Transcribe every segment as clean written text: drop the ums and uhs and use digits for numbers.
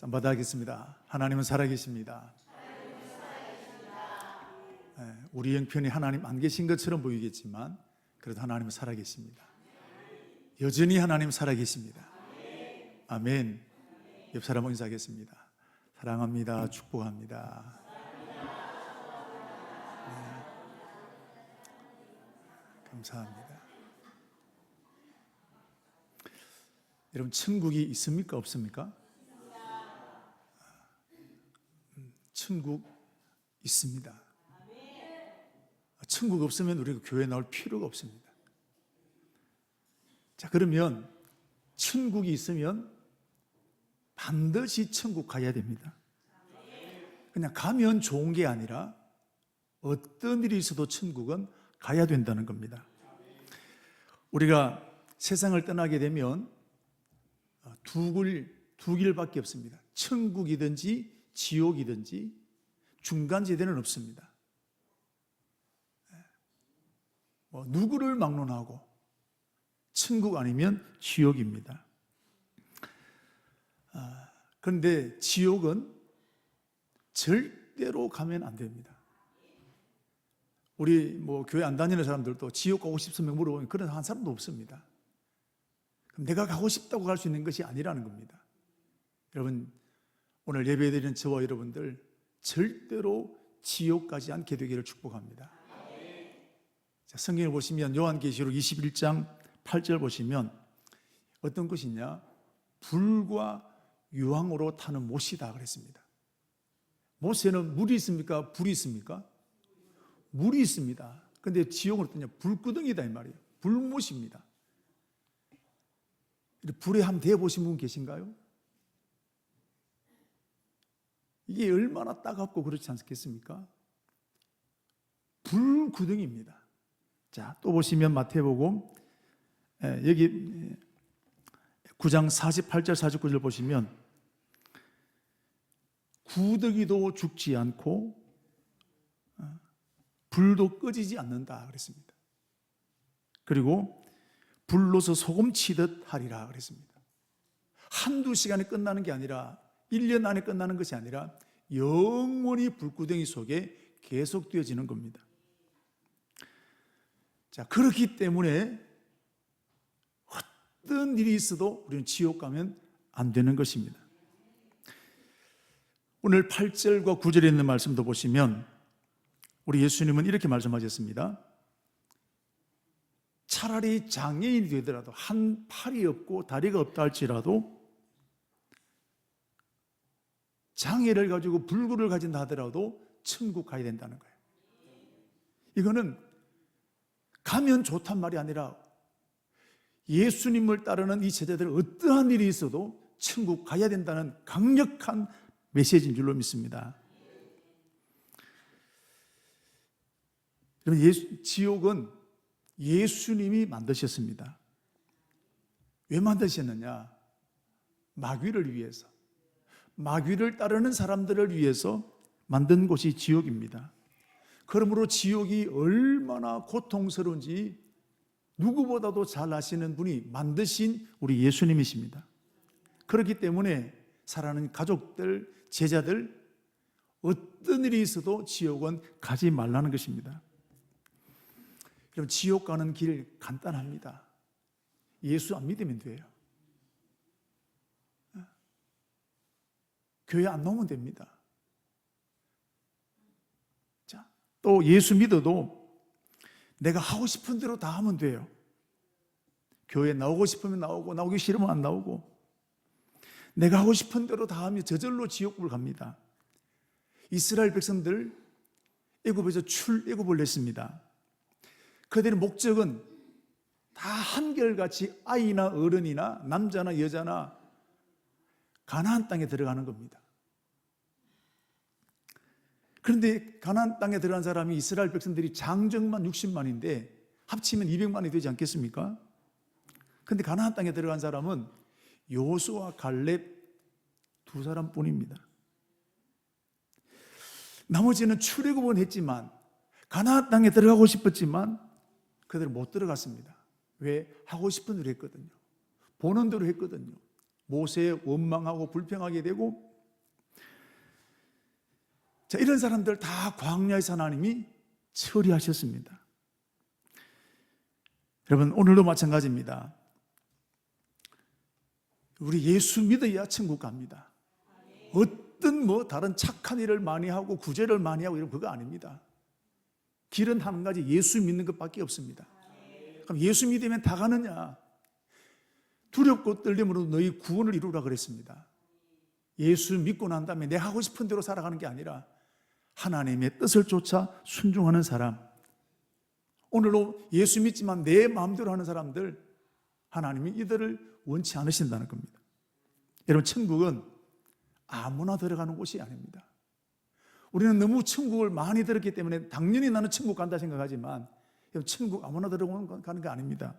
받아가겠습니다. 하나님은 살아계십니다. 우리 형편이 하나님 안 계신 것처럼 보이겠지만 그래도 하나님은 살아계십니다. 여전히 하나님 살아계십니다. 아멘. 옆 사람과 인사하겠습니다. 사랑합니다. 축복합니다. 감사합니다. 여러분, 천국이 있습니까? 없습니까? 천국 있습니다. 천국 없으면 우리가 교회 나올 필요가 없습니다. 자, 그러면 천국이 있으면 반드시 천국 가야 됩니다. 그냥 가면 좋은 게 아니라 어떤 일이 있어도 천국은 가야 된다는 겁니다. 우리가 세상을 떠나게 되면 두 길밖에 없습니다. 천국이든지 지옥이든지 중간지대는 없습니다. 누구를 막론하고 천국 아니면 지옥입니다. 그런데 지옥은 절대로 가면 안 됩니다. 우리 교회 안 다니는 사람들도 지옥 가고 싶으면 물어보면 그런 한 사람도 없습니다. 그럼 내가 가고 싶다고 갈 수 있는 것이 아니라는 겁니다. 여러분, 오늘 예배드리는 저와 여러분들 절대로 지옥 가지 않게 되기를 축복합니다. 자, 성경을 보시면 요한계시록 21장 8절 보시면 어떤 것이냐? 불과 유황으로 타는 못이다 그랬습니다. 못에는 물이 있습니까? 불이 있습니까? 물이 있습니다. 그런데 지옥은 어떠냐? 불구덩이다 이 말이에요. 불못입니다. 불에 한번 대보신 분 계신가요? 이게 얼마나 따갑고 그렇지 않겠습니까? 불구덩이입니다. 자, 또 보시면 마태복음 여기 9장 48절 49절 보시면 구더기도 죽지 않고 불도 꺼지지 않는다 그랬습니다. 그리고 불로서 소금 치듯 하리라 그랬습니다. 한두 시간에 끝나는 게 아니라 1년 안에 끝나는 것이 아니라 영원히 불구덩이 속에 계속되어지는 겁니다. 자, 그렇기 때문에 어떤 일이 있어도 우리는 지옥 가면 안 되는 것입니다. 오늘 8절과 9절에 있는 말씀도 보시면 우리 예수님은 이렇게 말씀하셨습니다. 차라리 장애인이 되더라도 한 팔이 없고 다리가 없다 할지라도 장애를 가지고 불구를 가진다 하더라도 천국 가야 된다는 거예요. 이거는 가면 좋단 말이 아니라 예수님을 따르는 이 제자들은 어떠한 일이 있어도 천국 가야 된다는 강력한 메시지인 줄로 믿습니다. 여러분, 지옥은 예수님이 만드셨습니다. 왜 만드셨느냐? 마귀를 위해서, 마귀를 따르는 사람들을 위해서 만든 곳이 지옥입니다. 그러므로 지옥이 얼마나 고통스러운지 누구보다도 잘 아시는 분이 만드신 우리 예수님이십니다. 그렇기 때문에 사랑하는 가족들, 제자들, 어떤 일이 있어도 지옥은 가지 말라는 것입니다. 여러분, 지옥 가는 길 간단합니다. 예수 안 믿으면 돼요. 교회 안 나오면 됩니다. 자, 또 예수 믿어도 내가 하고 싶은 대로 다 하면 돼요. 교회 나오고 싶으면 나오고 나오기 싫으면 안 나오고 내가 하고 싶은 대로 다 하면 저절로 지옥불 갑니다. 이스라엘 백성들 애굽에서 출애굽을 냈습니다. 그들의 목적은 다 한결같이 아이나 어른이나 남자나 여자나 가나안 땅에 들어가는 겁니다. 그런데 가나안 땅에 들어간 사람이 이스라엘 백성들이 장정만 60만인데 합치면 200만이 되지 않겠습니까? 그런데 가나안 땅에 들어간 사람은 여호수아 갈렙 두 사람뿐입니다. 나머지는 출애굽은 했지만 가나안 땅에 들어가고 싶었지만 그들은 못 들어갔습니다. 왜? 하고 싶은 대로 했거든요. 보는 대로 했거든요. 모세에 원망하고 불평하게 되고, 자, 이런 사람들 다 광야에서 하나님이 처리하셨습니다. 여러분, 오늘도 마찬가지입니다. 우리 예수 믿어야 천국 갑니다. 어떤 다른 착한 일을 많이 하고 구제를 많이 하고 이런 그거 아닙니다. 길은 한 가지, 예수 믿는 것밖에 없습니다. 그럼 예수 믿으면 다 가느냐? 두렵고 떨림으로 너희 구원을 이루라 그랬습니다. 예수 믿고 난 다음에 내 하고 싶은 대로 살아가는 게 아니라 하나님의 뜻을 쫓아 순종하는 사람, 오늘도 예수 믿지만 내 마음대로 하는 사람들, 하나님이 이들을 원치 않으신다는 겁니다. 여러분, 천국은 아무나 들어가는 곳이 아닙니다. 우리는 너무 천국을 많이 들었기 때문에 당연히 나는 천국 간다 생각하지만, 천국 아무나 들어가는 게 아닙니다.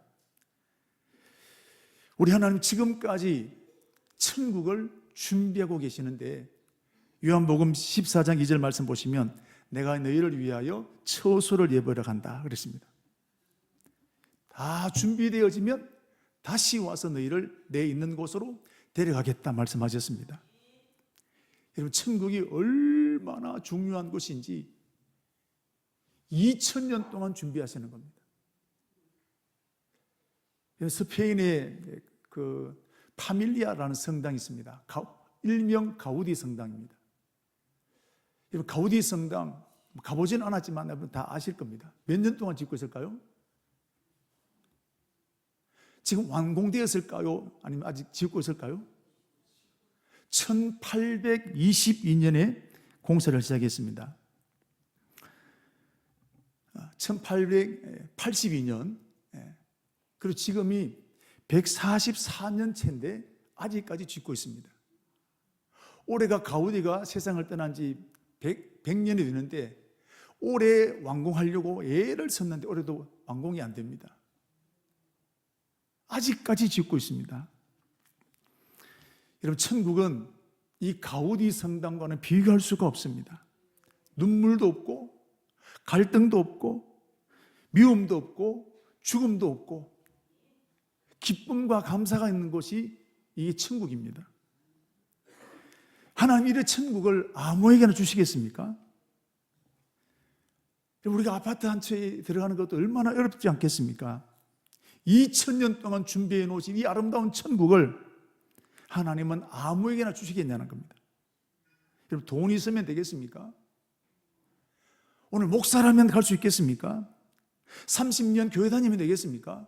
우리 하나님 지금까지 천국을 준비하고 계시는데, 요한복음 14장 2절 말씀 보시면 내가 너희를 위하여 처소를 예비하러 간다 그랬습니다. 다 준비되어지면 다시 와서 너희를 내 있는 곳으로 데려가겠다 말씀하셨습니다. 여러분, 천국이 얼마나 중요한 곳인지 2000년 동안 준비하시는 겁니다. 스페인의 그 파밀리아라는 성당이 있습니다. 일명 가우디 성당입니다. 여러분, 가우디 성당 가보지는 않았지만 여러분 다 아실 겁니다. 몇 년 동안 짓고 있을까요? 지금 완공되었을까요? 아니면 아직 짓고 있을까요? 1822년에 공사를 시작했습니다. 1882년, 그리고 지금이 144년 차인데 아직까지 짓고 있습니다. 올해가 가우디가 세상을 떠난 지 100년이 되는데 올해 완공하려고 애를 썼는데 올해도 완공이 안 됩니다. 아직까지 짓고 있습니다. 여러분, 천국은 이 가우디 성당과는 비교할 수가 없습니다. 눈물도 없고 갈등도 없고 미움도 없고 죽음도 없고 기쁨과 감사가 있는 곳이 이 천국입니다. 하나님이 이 천국을 아무에게나 주시겠습니까? 우리가 아파트 한 채에 들어가는 것도 얼마나 어렵지 않겠습니까? 2000년 동안 준비해 놓으신 이 아름다운 천국을 하나님은 아무에게나 주시겠냐는 겁니다. 여러분, 돈이 있으면 되겠습니까? 오늘 목사라면 갈 수 있겠습니까? 30년 교회 다니면 되겠습니까?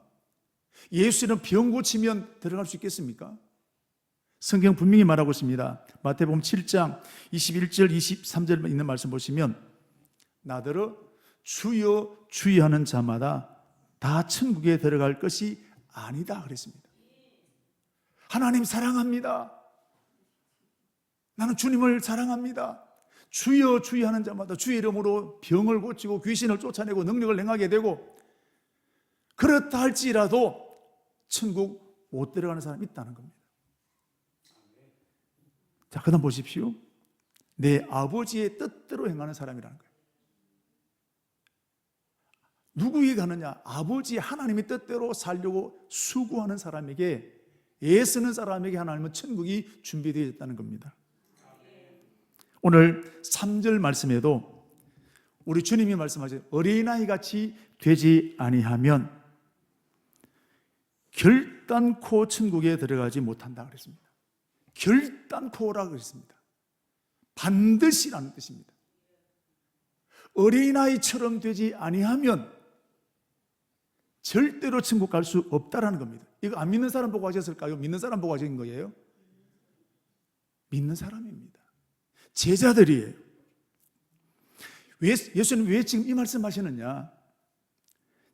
예수는 병 고치면 들어갈 수 있겠습니까? 성경 분명히 말하고 있습니다. 마태복음 7장 21절 23절 있는 말씀 보시면 나더러 주여 주여 하는 자마다 다 천국에 들어갈 것이 아니다 그랬습니다. 하나님 사랑합니다. 나는 주님을 사랑합니다. 주여 주여 하는 자마다 주의 이름으로 병을 고치고 귀신을 쫓아내고 능력을 행하게 되고, 그렇다 할지라도 천국 못 들어가는 사람이 있다는 겁니다. 자, 그 다음 보십시오. 내 아버지의 뜻대로 행하는 사람이라는 거예요. 누구에게 가느냐? 아버지 하나님의 뜻대로 살려고 수고하는 사람에게, 애쓰는 사람에게 하나님은 천국이 준비되어 있다는 겁니다. 오늘 3절 말씀에도 우리 주님이 말씀하신 어린아이 같이 되지 아니하면 결단코 천국에 들어가지 못한다 그랬습니다. 결단코라고 그랬습니다. 반드시라는 뜻입니다. 어린아이처럼 되지 아니하면 절대로 천국 갈 수 없다라는 겁니다. 이거 안 믿는 사람 보고 하셨을까요? 믿는 사람 보고 하신 거예요? 믿는 사람입니다. 제자들이에요. 예수님 왜 지금 이 말씀 하시느냐?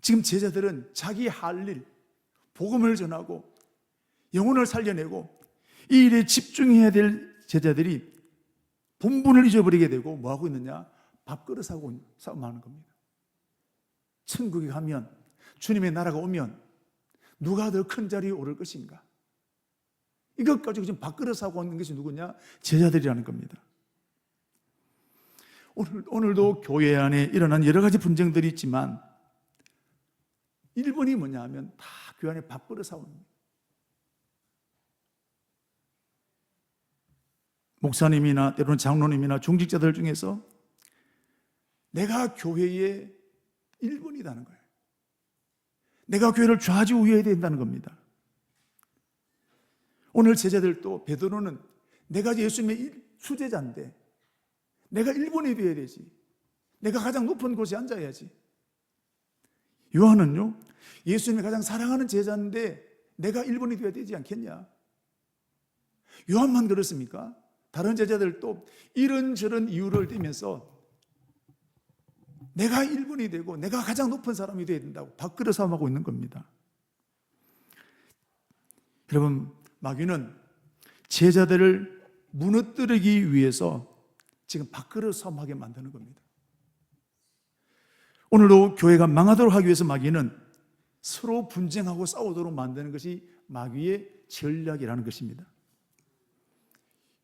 지금 제자들은 자기 할 일, 복음을 전하고 영혼을 살려내고 이 일에 집중해야 될 제자들이 본분을 잊어버리게 되고 뭐 하고 있느냐? 밥그릇하고 싸움하는 겁니다. 천국에 가면, 주님의 나라가 오면 누가 더 큰 자리에 오를 것인가? 이것 가지고 지금 밥그릇하고 있는 것이 누구냐? 제자들이라는 겁니다. 오늘도 교회 안에 일어난 여러 가지 분쟁들이 있지만 1번이 뭐냐 하면 다 교회 안에 밥그릇하고 있는 거예요. 목사님이나 때로는 장로님이나 중직자들 중에서 내가 교회의 1번이라는 거예요. 내가 교회를 좌지우지해야 된다는 겁니다. 오늘 제자들도 베드로는 내가 예수님의 수제자인데 내가 1번이 되어야 되지. 내가 가장 높은 곳에 앉아야지. 요한은요, 예수님이 가장 사랑하는 제자인데 내가 1번이 되어야 되지 않겠냐? 요한만 그렇습니까? 다른 제자들도 이런저런 이유를 대면서 내가 1번이 되고 내가 가장 높은 사람이 되어야 된다고 밥그릇 싸움하고 있는 겁니다. 여러분, 마귀는 제자들을 무너뜨리기 위해서 지금 밥그릇 싸움하게 만드는 겁니다. 오늘도 교회가 망하도록 하기 위해서 마귀는 서로 분쟁하고 싸우도록 만드는 것이 마귀의 전략이라는 것입니다.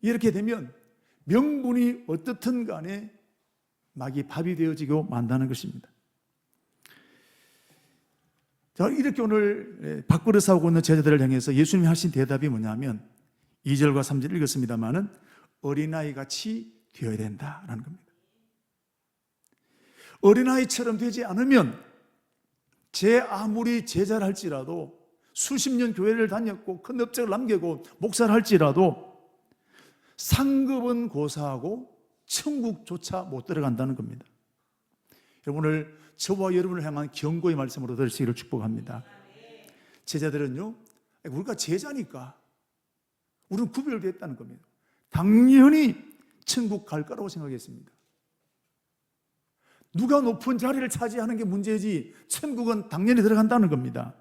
이렇게 되면 명분이 어떻든 간에 마귀의 밥이 되어지고 만다는 것입니다. 자, 이렇게 오늘 밥그릇 싸우고 있는 제자들을 향해서 예수님이 하신 대답이 뭐냐면 2절과 3절 읽었습니다마는 어린아이같이 되어야 된다라는 겁니다. 어린아이처럼 되지 않으면 제 아무리 제자를 할지라도 수십 년 교회를 다녔고 큰 업적을 남기고 목사를 할지라도 상급은 고사하고 천국조차 못 들어간다는 겁니다. 여러분, 오늘 저와 여러분을 향한 경고의 말씀으로 들으시기를 축복합니다. 제자들은요, 우리가 제자니까 우리는 구별됐다는 겁니다. 당연히 천국 갈 거라고 생각했습니다. 누가 높은 자리를 차지하는 게 문제지 천국은 당연히 들어간다는 겁니다.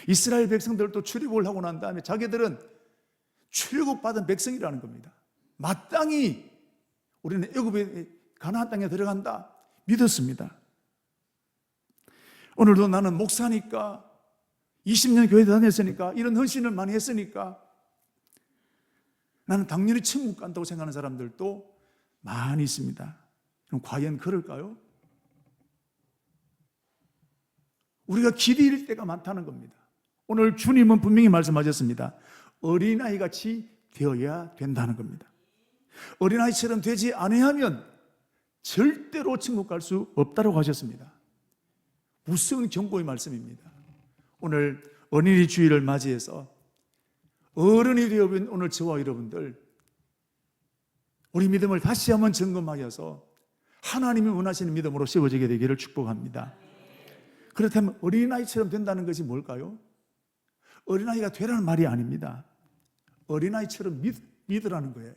이스라엘 백성들도 출애굽을 하고 난 다음에 자기들은 출애굽받은 백성이라는 겁니다. 마땅히 우리는 애굽의 가나안 땅에 들어간다 믿었습니다. 오늘도 나는 목사니까 20년 교회 다녔으니까 이런 헌신을 많이 했으니까 나는 당연히 천국 간다고 생각하는 사람들도 많이 있습니다. 그럼 과연 그럴까요? 우리가 길 잃을 때가 많다는 겁니다. 오늘 주님은 분명히 말씀하셨습니다. 어린아이같이 되어야 된다는 겁니다. 어린아이처럼 되지 않으면 절대로 천국 갈 수 없다고 하셨습니다. 무서운 경고의 말씀입니다. 오늘 어린이 주일을 맞이해서 어른이 되어본 오늘 저와 여러분들 우리 믿음을 다시 한번 점검하여서 하나님이 원하시는 믿음으로 세워지게 되기를 축복합니다. 그렇다면 어린아이처럼 된다는 것이 뭘까요? 어린아이가 되라는 말이 아닙니다. 어린아이처럼 믿으라는 거예요.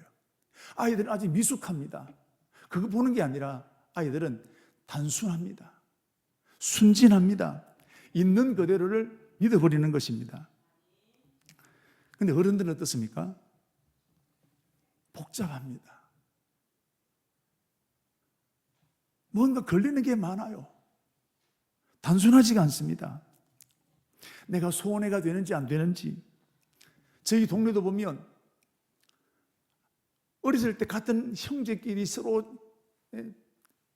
아이들은 아직 미숙합니다. 그거 보는 게 아니라 아이들은 단순합니다. 순진합니다. 있는 그대로를 믿어버리는 것입니다. 그런데 어른들은 어떻습니까? 복잡합니다. 뭔가 걸리는 게 많아요. 단순하지가 않습니다. 내가 소원해가 되는지 안 되는지. 저희 동네도 보면 어렸을 때 같은 형제끼리 서로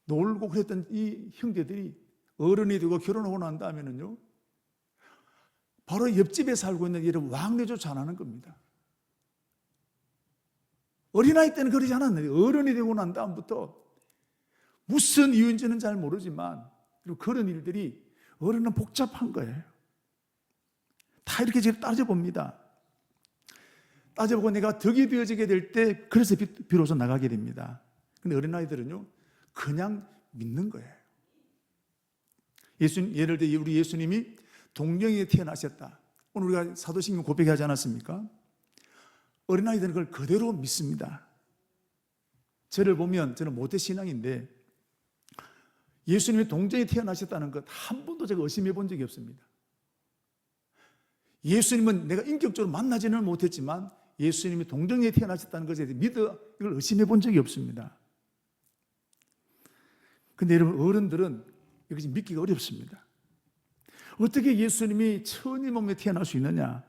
놀고 그랬던 이 형제들이 어른이 되고 결혼하고 난 다음에는요, 바로 옆집에 살고 있는 이런 왕래조차 안 하는 겁니다. 어린아이 때는 그러지 않았는데 어른이 되고 난 다음부터 무슨 이유인지는 잘 모르지만 그리고 그런 일들이 어른은 복잡한 거예요. 다 이렇게 지금 따져봅니다. 따져보고 내가 덕이 되어지게 될 때 그래서 비로소 나가게 됩니다. 근데 어린아이들은요 그냥 믿는 거예요. 예를 들어 우리 예수님이 동정에 태어나셨다. 오늘 우리가 사도신경 고백하지 않았습니까? 어린아이들은 그걸 그대로 믿습니다. 저를 보면 저는 모태신앙인데 예수님이 동정에 태어나셨다는 것 한 번도 제가 의심해 본 적이 없습니다. 예수님은 내가 인격적으로 만나지는 못했지만 예수님이 동정에 태어나셨다는 것에 대해 이걸 의심해 본 적이 없습니다. 그런데 여러분 어른들은 이것이 믿기가 어렵습니다. 어떻게 예수님이 처녀 몸에 태어날 수 있느냐?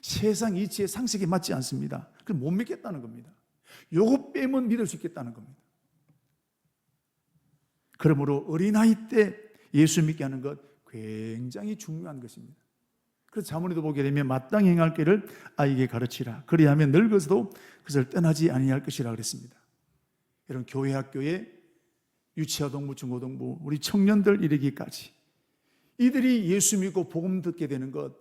세상 이치의 상식에 맞지 않습니다. 그럼 못 믿겠다는 겁니다. 요거 빼면 믿을 수 있겠다는 겁니다. 그러므로 어린아이 때 예수 믿게 하는 것 굉장히 중요한 것입니다. 그래서 자문에도 보게 되면 마땅히 행할 길을 아이에게 가르치라. 그리하면 늙어서도 그것을 떠나지 아니할 것이라 그랬습니다. 여러분, 교회 학교에 유치아동부, 중고등부, 우리 청년들 이르기까지 이들이 예수 믿고 복음 듣게 되는 것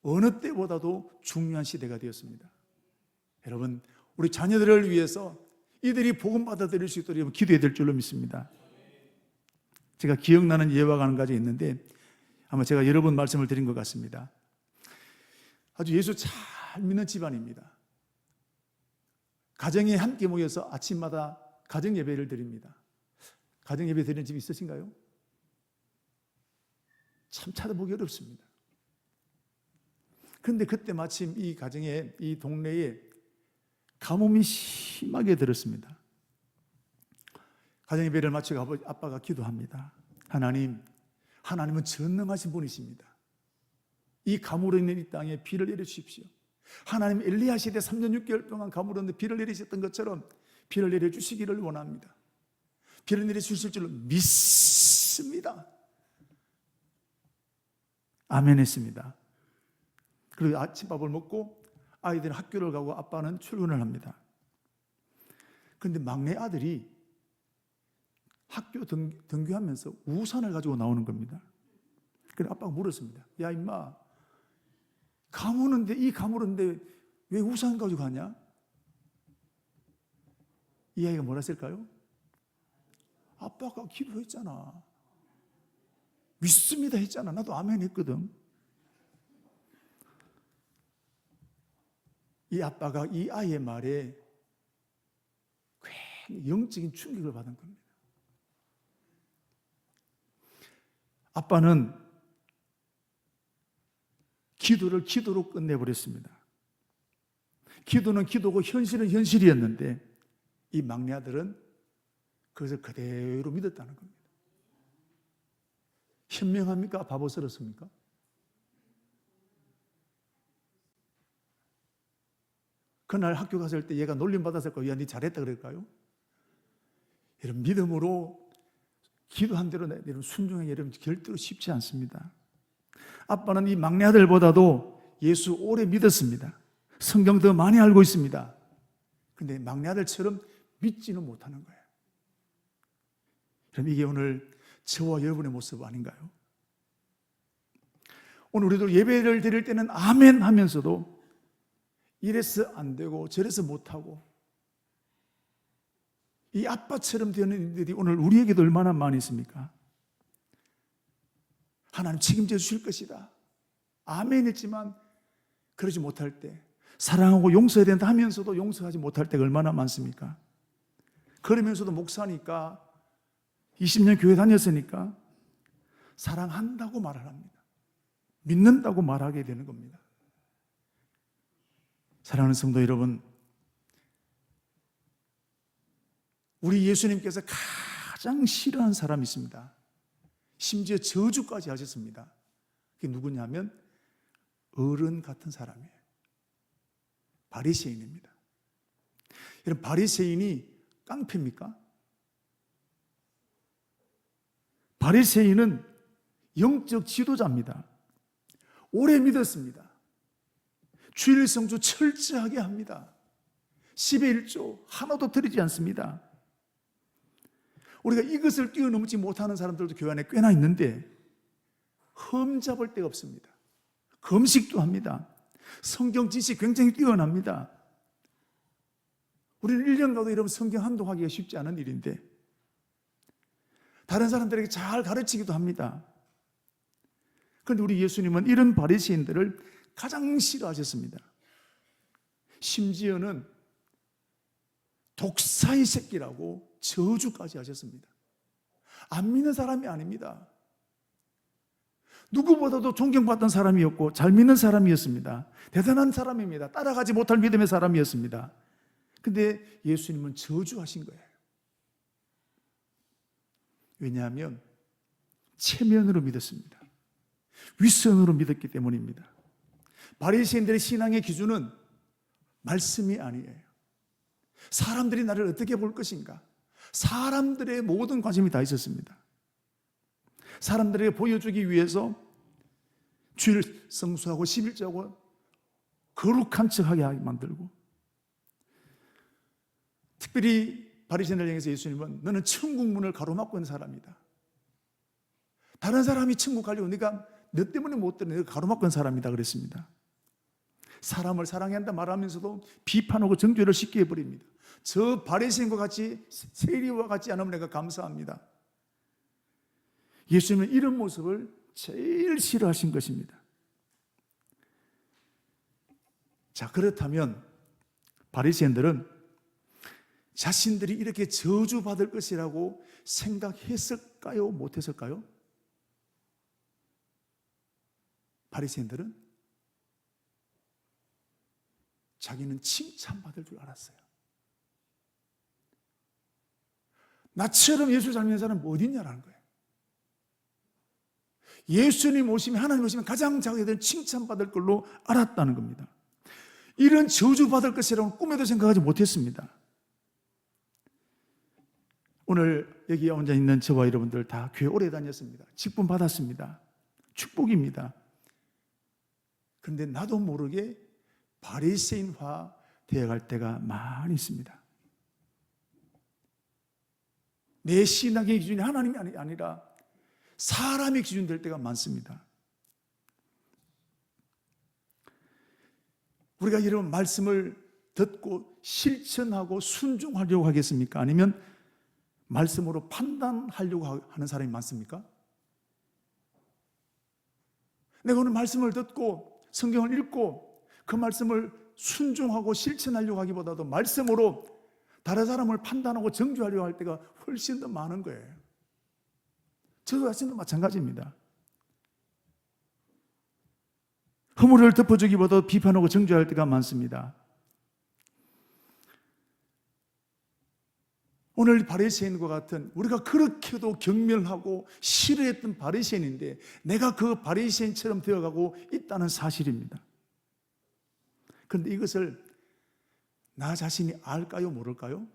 어느 때보다도 중요한 시대가 되었습니다. 여러분, 우리 자녀들을 위해서 이들이 복음 받아들일 수 있도록 기도해야 될 줄로 믿습니다. 제가 기억나는 예화가 한 가지 있는데 아마 제가 여러 번 말씀을 드린 것 같습니다. 아주 예수 잘 믿는 집안입니다. 가정에 함께 모여서 아침마다 가정 예배를 드립니다. 가정 예배 드리는 집 있으신가요? 참 찾아보기 어렵습니다. 그런데 그때 마침 이 가정에, 이 동네에 가뭄이 심하게 들었습니다. 가정 예배를 마치고 아빠가 기도합니다. 하나님은 전능하신 분이십니다. 이 가물어 있는 이 땅에 비를 내려주십시오. 하나님 엘리야 시대 3년 6개월 동안 가물었는데 비를 내리셨던 것처럼 비를 내려주시기를 원합니다. 비를 내려주실 줄로 믿습니다. 아멘 했습니다. 그리고 아침밥을 먹고 아이들은 학교를 가고 아빠는 출근을 합니다. 그런데 막내 아들이 학교 등교하면서 우산을 가지고 나오는 겁니다. 그래서 아빠가 물었습니다. 야 임마, 이 가무는데 왜 우산 가지고 가냐? 이 아이가 뭐라 했을까요? 아빠가 기도했잖아. 믿습니다 했잖아. 나도 아멘 했거든. 이 아빠가 이 아이의 말에 괜히 영적인 충격을 받은 겁니다. 아빠는 기도를 기도로 끝내버렸습니다. 기도는 기도고 현실은 현실이었는데 이 막내 아들은 그것을 그대로 믿었다는 겁니다. 현명합니까? 바보스럽습니까? 그날 학교 갔을 때 얘가 놀림받았을 거예요. 야, 니 잘했다 그럴까요? 이런 믿음으로 기도한 대로 여러분 순종하기 여러분 절대로 쉽지 않습니다. 아빠는 이 막내 아들보다도 예수 오래 믿었습니다. 성경 더 많이 알고 있습니다. 그런데 막내 아들처럼 믿지는 못하는 거예요. 그럼 이게 오늘 저와 여러분의 모습 아닌가요? 오늘 우리도 예배를 드릴 때는 아멘 하면서도 이래서 안 되고 저래서 못하고 이 아빠처럼 되는 일들이 오늘 우리에게도 얼마나 많이 있습니까? 하나님 책임져 주실 것이다. 아멘 했지만 그러지 못할 때, 사랑하고 용서해야 된다 하면서도 용서하지 못할 때가 얼마나 많습니까? 그러면서도 목사니까 20년 교회 다녔으니까 사랑한다고 말을 합니다. 믿는다고 말하게 되는 겁니다. 사랑하는 성도 여러분, 우리 예수님께서 가장 싫어하는 사람이 있습니다. 심지어 저주까지 하셨습니다. 그게 누구냐면 어른 같은 사람이에요. 바리새인입니다. 여러분, 바리새인이 깡패입니까? 바리새인은 영적 지도자입니다. 오래 믿었습니다. 주일 성수 철저하게 합니다. 10의 1조 하나도 드리지 않습니다. 우리가 이것을 뛰어넘지 못하는 사람들도 교회 안에 꽤나 있는데 흠잡을 데가 없습니다. 금식도 합니다. 성경 지식 굉장히 뛰어납니다. 우리는 1년 가도 여러분 성경 한독하기가 쉽지 않은 일인데 다른 사람들에게 잘 가르치기도 합니다. 그런데 우리 예수님은 이런 바리새인들을 가장 싫어하셨습니다. 심지어는 독사의 새끼라고 저주까지 하셨습니다. 안 믿는 사람이 아닙니다. 누구보다도 존경받던 사람이었고 잘 믿는 사람이었습니다. 대단한 사람입니다. 따라가지 못할 믿음의 사람이었습니다. 근데 예수님은 저주하신 거예요. 왜냐하면 체면으로 믿었습니다. 윗선으로 믿었기 때문입니다. 바리새인들의 신앙의 기준은 말씀이 아니에요. 사람들이 나를 어떻게 볼 것인가? 사람들의 모든 관심이 다 있었습니다. 사람들에게 보여주기 위해서 주일 성수하고 11조하고 거룩한 척하게 만들고, 특별히 바리새인을 향해서 예수님은 너는 천국 문을 가로막고 있는 사람이다. 다른 사람이 천국 가려고 네가 너 때문에 못 들어 내가 가로막고 있는 사람이다 그랬습니다. 사람을 사랑해야 한다 말하면서도 비판하고 정죄를 쉽게 해버립니다. 저 바리새인과 같이 세리와 같지 않으면 내가 감사합니다. 예수님은 이런 모습을 제일 싫어하신 것입니다. 자, 그렇다면 바리새인들은 자신들이 이렇게 저주받을 것이라고 생각했을까요? 못했을까요? 바리새인들은 자기는 칭찬받을 줄 알았어요. 나처럼 예수 잘 믿는 사람은 어디 있냐라는 거예요. 예수님 오시면, 하나님 오시면 가장 자기에 대한 칭찬받을 걸로 알았다는 겁니다. 이런 저주받을 것이라고 꿈에도 생각하지 못했습니다. 오늘 여기 혼자 있는 저와 여러분들 다 교회 오래 다녔습니다. 직분 받았습니다. 축복입니다. 그런데 나도 모르게 바리새인화 되어갈 때가 많이 있습니다. 내 신앙의 기준이 하나님이 아니라 사람의 기준 될 때가 많습니다. 우리가 여러분 말씀을 듣고 실천하고 순종하려고 하겠습니까? 아니면 말씀으로 판단하려고 하는 사람이 많습니까? 내가 오늘 말씀을 듣고 성경을 읽고 그 말씀을 순종하고 실천하려고 하기보다도 말씀으로 다른 사람을 판단하고 정죄하려고 할 때가 훨씬 더 많은 거예요. 저도 자신도 마찬가지입니다. 허물을 덮어주기보다 비판하고 정죄할 때가 많습니다. 오늘 바리새인과 같은 우리가 그렇게도 경멸하고 싫어했던 바리새인인데 내가 그 바리새인처럼 되어가고 있다는 사실입니다. 그런데 이것을 나 자신이 알까요? 모를까요?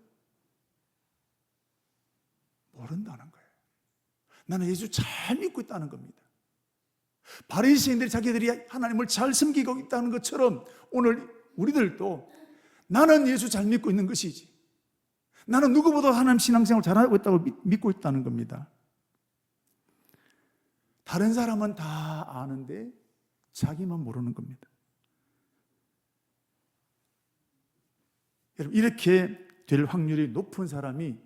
모른다는 거예요. 나는 예수 잘 믿고 있다는 겁니다. 바리새인들이 자기들이 하나님을 잘 섬기고 있다는 것처럼 오늘 우리들도 나는 예수 잘 믿고 있는 것이지, 나는 누구보다 하나님 신앙생활 잘하고 있다고 믿고 있다는 겁니다. 다른 사람은 다 아는데 자기만 모르는 겁니다. 여러분, 이렇게 될 확률이 높은 사람이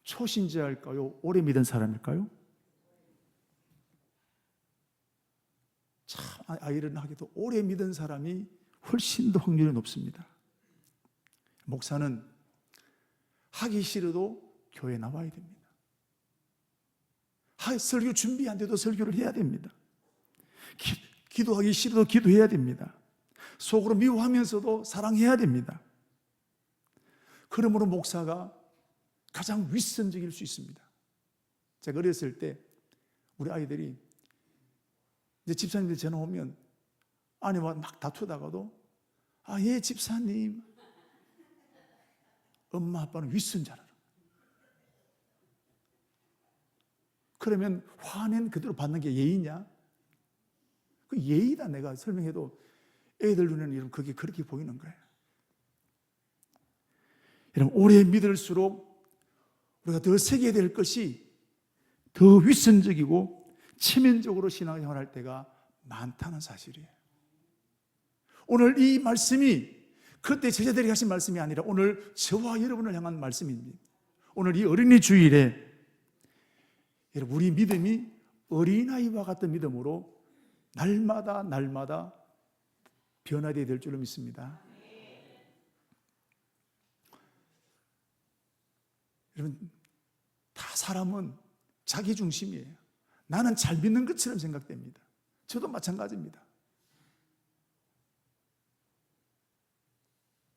초신자일까요? 오래 믿은 사람일까요? 참 아이러니하게도 오래 믿은 사람이 훨씬 더 확률이 높습니다. 목사는 하기 싫어도 교회 나와야 됩니다. 설교 준비 안 돼도 설교를 해야 됩니다. 기도하기 싫어도 기도해야 됩니다. 속으로 미워하면서도 사랑해야 됩니다. 그러므로 목사가 가장 윗선적일 수 있습니다. 제가 어렸을 때 우리 아이들이 이제 집사님들 전화 오면 아내와 막 다투다가도 예 집사님, 엄마 아빠는 윗선자라. 그러면 화낸 그대로 받는 게 예의냐? 그 예의다. 내가 설명해도 애들 눈에는 그게 그렇게 보이는 거예요. 여러분, 오래 믿을수록 우리가 더 새겨야 될 것이 더 윗선적이고 체면적으로 신앙생활을 할 때가 많다는 사실이에요. 오늘 이 말씀이 그때 제자들이 하신 말씀이 아니라 오늘 저와 여러분을 향한 말씀입니다. 오늘 이 어린이 주일에 여러분, 우리 믿음이 어린아이와 같은 믿음으로 날마다 변화되어야 될 줄로 믿습니다. 여러분, 다 사람은 자기 중심이에요. 나는 잘 믿는 것처럼 생각됩니다. 저도 마찬가지입니다.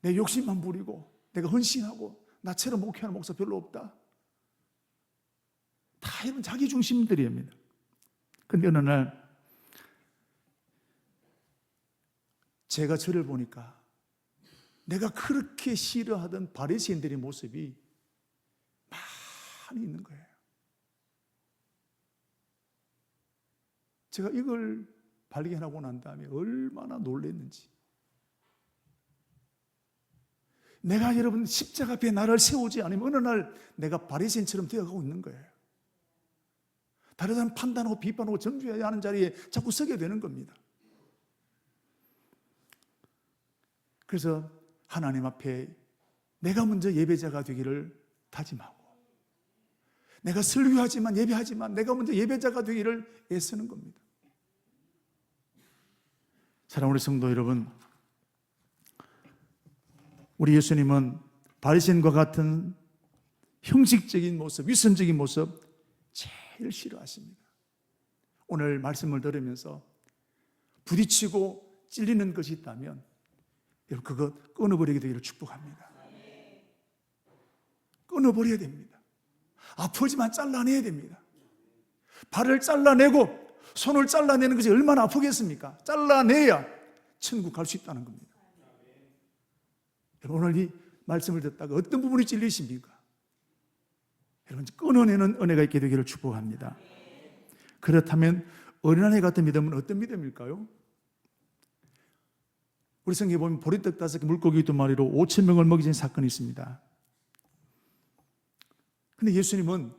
내 욕심만 부리고 내가 헌신하고 나처럼 목회하는 목사 별로 없다. 다 이런 자기 중심들입니다. 그런데 어느 날 제가 저를 보니까 내가 그렇게 싫어하던 바리새인들의 모습이 많이 있는 거예요. 제가 이걸 발견하고 난 다음에 얼마나 놀랐는지. 내가 여러분 십자가 앞에 나를 세우지 않으면 어느 날 내가 바리새인처럼 되어가고 있는 거예요. 다른 사람 판단하고 비판하고 정죄해야 하는 자리에 자꾸 서게 되는 겁니다. 그래서 하나님 앞에 내가 먼저 예배자가 되기를 다짐하고, 내가 설교하지만 예배하지만 내가 먼저 예배자가 되기를 애쓰는 겁니다. 사랑하는 우리 성도 여러분, 우리 예수님은 바리새인과 같은 형식적인 모습, 위선적인 모습 제일 싫어하십니다. 오늘 말씀을 들으면서 부딪히고 찔리는 것이 있다면 여러분 그거 끊어버리게 되기를 축복합니다. 끊어버려야 됩니다. 아프지만 잘라내야 됩니다. 발을 잘라내고 손을 잘라내는 것이 얼마나 아프겠습니까? 잘라내야 천국 갈 수 있다는 겁니다. 여러분 오늘 이 말씀을 듣다가 어떤 부분이 찔리십니까? 여러분 끊어내는 은혜가 있게 되기를 축복합니다. 그렇다면 어린아이 같은 믿음은 어떤 믿음일까요? 우리 성경에 보면 보리떡 5개 물고기 2마리로 5,000명을 먹이신 사건이 있습니다. 근데 예수님은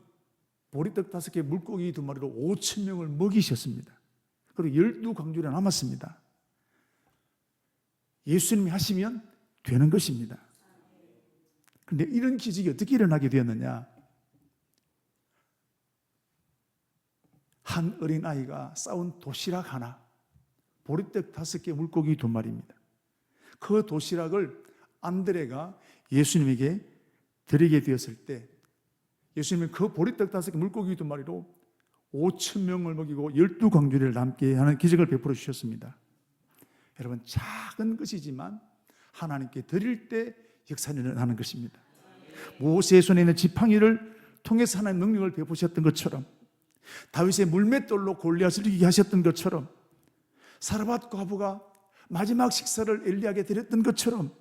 보리떡 5개 물고기 2마리로 5,000명을 먹이셨습니다. 그리고 12광주리 남았습니다. 예수님이 하시면 되는 것입니다. 그런데 이런 기적이 어떻게 일어나게 되었느냐? 한 어린아이가 싸운 도시락 하나, 보리떡 5개 물고기 2마리입니다. 그 도시락을 안드레가 예수님에게 드리게 되었을 때 예수님은 그 보리떡 5개 물고기 2마리로 5,000명을 먹이고 12광주리를 남게 하는 기적을 베풀어 주셨습니다. 여러분 작은 것이지만 하나님께 드릴 때 역사는 일어나는 것입니다. 모세의 손에 있는 지팡이를 통해서 하나님 능력을 베푸셨던 것처럼, 다윗의 물맷돌로 골리앗을 이기게 하셨던 것처럼, 사르밧 과부가 마지막 식사를 엘리야에게 드렸던 것처럼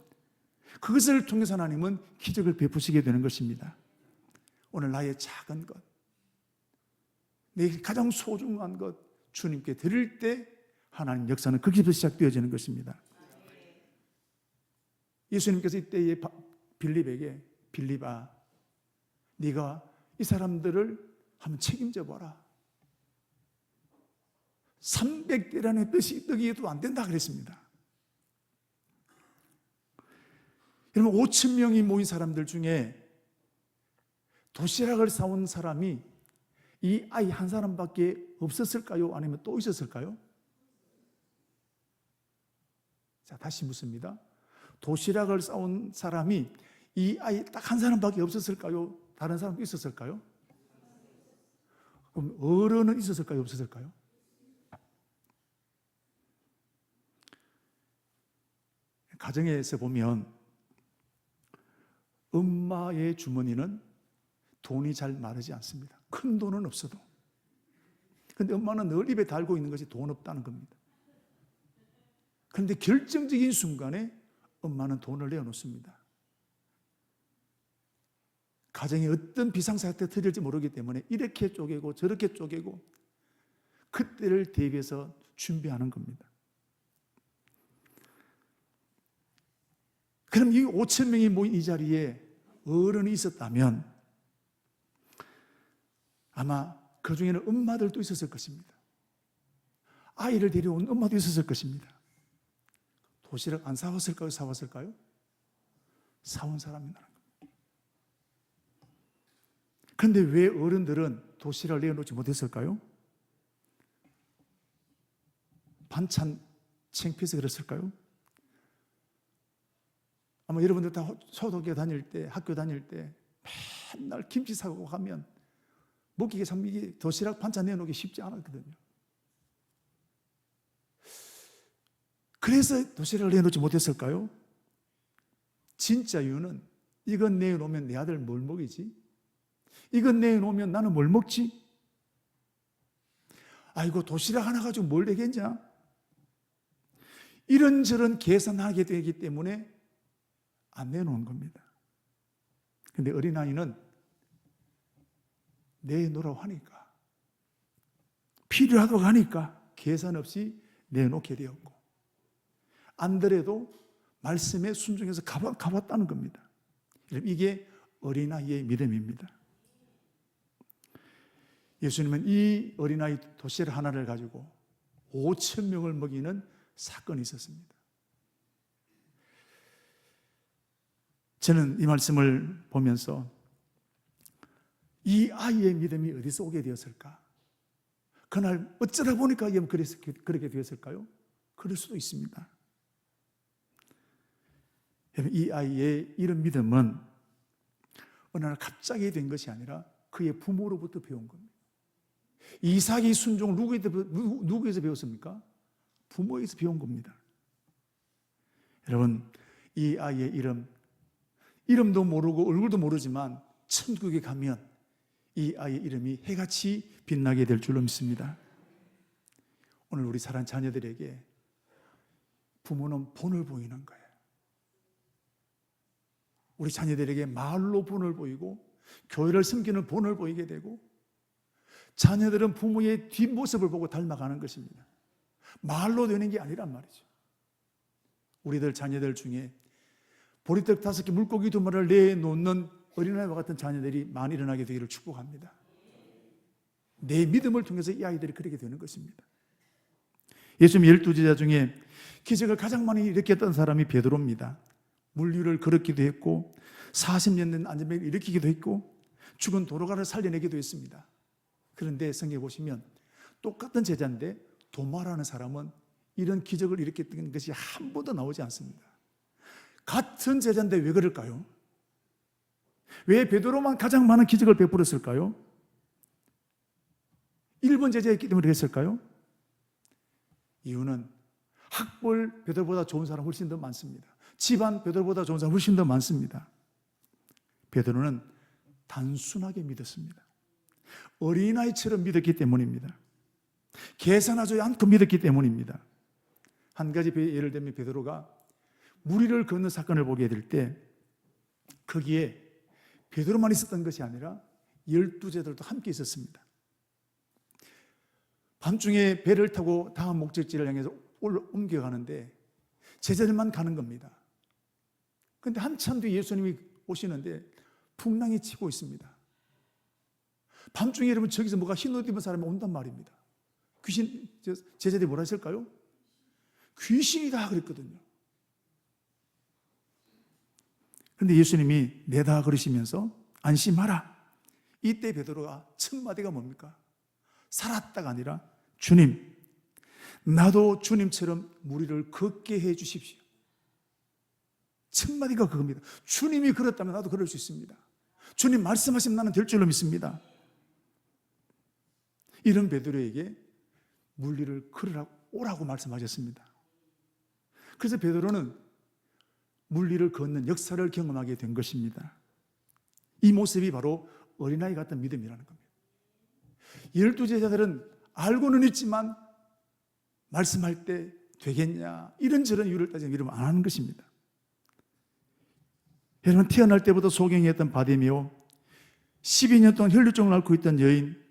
그것을 통해서 하나님은 기적을 베푸시게 되는 것입니다. 오늘 나의 작은 것, 내 가장 소중한 것 주님께 드릴 때 하나님 역사는 거기서 시작되어지는 것입니다. 예수님께서 이때에 빌립에게, 빌립아 네가 이 사람들을 한번 책임져 봐라. 300대라는 떡이어도 안 된다 그랬습니다. 여러분 5,000명이 모인 사람들 중에 도시락을 사온 사람이 이 아이 한 사람밖에 없었을까요? 아니면 또 있었을까요? 자, 다시 묻습니다. 도시락을 싸온 사람이 이 아이 딱 한 사람밖에 없었을까요? 다른 사람도 있었을까요? 그럼 어른은 있었을까요? 없었을까요? 가정에서 보면 엄마의 주머니는 돈이 잘 마르지 않습니다. 큰 돈은 없어도. 그런데 엄마는 늘 입에 달고 있는 것이 돈 없다는 겁니다. 그런데 결정적인 순간에 엄마는 돈을 내어놓습니다. 가정에 어떤 비상사태가 터질지 모르기 때문에 이렇게 쪼개고 저렇게 쪼개고 그때를 대비해서 준비하는 겁니다. 그럼 이 5,000명이 모인 이 자리에 어른이 있었다면 아마 그 중에는 엄마들도 있었을 것입니다. 아이를 데려온 엄마도 있었을 것입니다. 도시락 안 사왔을까요? 사왔을까요? 사온 사람이 나는 겁니다. 그런데 왜 어른들은 도시락을 내어놓지 못했을까요? 반찬 창피해서 그랬을까요? 아마 여러분들 다 초등학교 다닐 때, 학교 다닐 때 맨날 김치 사고 가면 먹기가 참 이게 도시락 반찬 내놓기 쉽지 않았거든요. 그래서 도시락을 내놓지 못했을까요? 진짜 이유는 이건 내놓으면 내 아들 뭘 먹이지? 이건 내놓으면 나는 뭘 먹지? 아이고 도시락 하나 가지고 뭘 되겠냐? 이런저런 계산하게 되기 때문에 안 내놓은 겁니다. 그런데 어린아이는 내놓으라고 하니까, 필요하다고 하니까 계산 없이 내놓게 되었고, 안더라도 말씀에 순종해서 가봤다는 겁니다. 이게 어린아이의 믿음입니다. 예수님은 이 어린아이 도시락 하나를 가지고 5천 명을 먹이는 사건이 있었습니다. 저는 이 말씀을 보면서 이 아이의 믿음이 어디서 오게 되었을까? 그날 어쩌다 보니까 그렇게 되었을까요? 그럴 수도 있습니다. 이 아이의 이런 믿음은 어느 날 갑자기 된 것이 아니라 그의 부모로부터 배운 겁니다. 이삭이 순종을 누구에서 배웠습니까? 부모에서 배운 겁니다. 여러분, 이 아이의 이름도 모르고 얼굴도 모르지만 천국에 가면 이 아이의 이름이 해같이 빛나게 될 줄로 믿습니다. 오늘 우리 사랑하는 자녀들에게 부모는 본을 보이는 거예요. 우리 자녀들에게 말로 본을 보이고 교회를 섬기는 본을 보이게 되고, 자녀들은 부모의 뒷모습을 보고 닮아가는 것입니다. 말로 되는 게 아니란 말이죠. 우리들 자녀들 중에 보리떡 5개 물고기 2마리를 내놓는 어린아이와 같은 자녀들이 많이 일어나게 되기를 축복합니다. 내 믿음을 통해서 이 아이들이 그렇게 되는 것입니다. 예수님 12제자 중에 기적을 가장 많이 일으켰던 사람이 베드로입니다. 물류를 걸었기도 했고 40년 된 안전병을 일으키기도 했고 죽은 도로가를 살려내기도 했습니다. 그런데 성경에 보시면 똑같은 제자인데 도마라는 사람은 이런 기적을 일으켰던 것이 한 번도 나오지 않습니다. 같은 제자인데 왜 그럴까요? 왜 베드로만 가장 많은 기적을 베풀었을까요? 1번 제자였기 때문에 그랬을까요? 이유는 학벌 베드로보다 좋은 사람 훨씬 더 많습니다. 집안 베드로보다 좋은 사람 훨씬 더 많습니다. 베드로는 단순하게 믿었습니다. 어린아이처럼 믿었기 때문입니다. 계산하지 않고 믿었기 때문입니다. 한 가지 예를 들면 베드로가 무리를 걷는 사건을 보게 될 때 거기에 베드로만 있었던 것이 아니라 12제자들도 함께 있었습니다. 밤중에 배를 타고 다음 목적지를 향해서 옮겨가는데 제자들만 가는 겁니다. 그런데 한참 뒤에 예수님이 오시는데 풍랑이 치고 있습니다. 밤중에 여러분 저기서 뭐가 흰 옷 입은 사람이 온단 말입니다. 제자들이 뭐라 했을까요? 귀신이다 그랬거든요. 그런데 예수님이 내다 그러시면서 안심하라. 이때 베드로가 첫 마디가 뭡니까? 살았다가 아니라 주님, 나도 주님처럼 무리를 걷게 해 주십시오. 첫 마디가 그겁니다. 주님이 그렇다면 나도 그럴 수 있습니다. 주님 말씀하시면 나는 될 줄로 믿습니다. 이런 베드로에게 물리를 오라고 말씀하셨습니다. 그래서 베드로는 물리를 걷는 역사를 경험하게 된 것입니다. 이 모습이 바로 어린아이 같은 믿음이라는 겁니다. 12제자들은 알고는 있지만 말씀할 때 되겠냐 이런저런 이유를 따지면 이러면 안 하는 것입니다. 여러분, 태어날 때부터 소경이었던 바디메오, 12년 동안 혈류증을 앓고 있던 여인,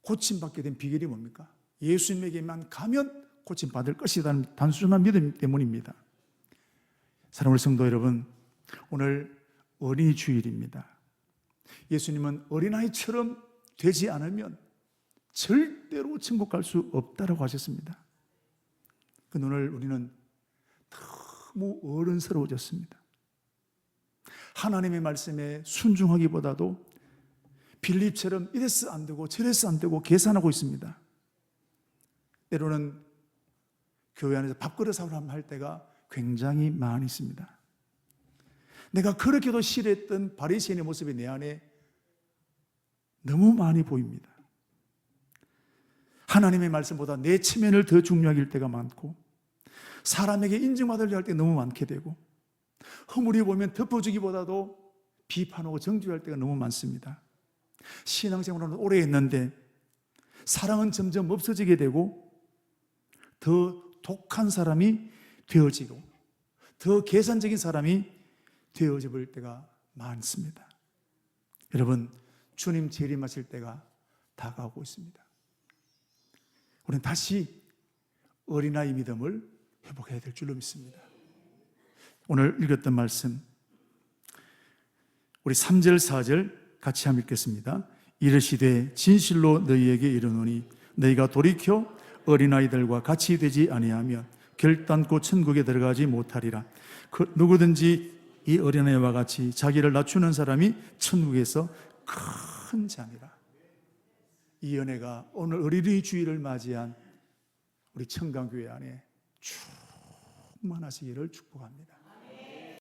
고침받게 된 비결이 뭡니까? 예수님에게만 가면 고침받을 것이라는 단순한 믿음 때문입니다. 사랑하는 성도 여러분, 오늘 어린이 주일입니다. 예수님은 어린아이처럼 되지 않으면 절대로 천국 갈 수 없다라고 하셨습니다. 근데 오늘 우리는 너무 어른스러워졌습니다. 하나님의 말씀에 순종하기보다도 빌립처럼 이래서 안 되고 저래서 안 되고 계산하고 있습니다. 때로는 교회 안에서 밥그릇 사오라 할 때가 굉장히 많이 있습니다. 내가 그렇게도 싫어했던 바리새인의 모습이 내 안에 너무 많이 보입니다. 하나님의 말씀보다 내 체면을 더 중요하게 할 때가 많고, 사람에게 인정받으려 할 때 너무 많게 되고, 허물이 보면 덮어주기보다도 비판하고 정죄할 때가 너무 많습니다. 신앙생활은 오래 했는데 사랑은 점점 없어지게 되고 더 독한 사람이 되어지고 더 계산적인 사람이 되어져 버릴 때가 많습니다. 여러분, 주님 재림하실 때가 다가오고 있습니다. 우리는 다시 어린아이 믿음을 회복해야 될 줄로 믿습니다. 오늘 읽었던 말씀 우리 3절 4절 같이 한번 읽겠습니다. 이르시되 진실로 너희에게 이르노니 너희가 돌이켜 어린아이들과 같이 되지 아니하면 결단코 천국에 들어가지 못하리라. 누구든지 이 어린아이와 같이 자기를 낮추는 사람이 천국에서 큰 자니라. 이 은혜가 오늘 어린이 주일을 맞이한 우리 청강교회 안에 충만하시기를 축복합니다.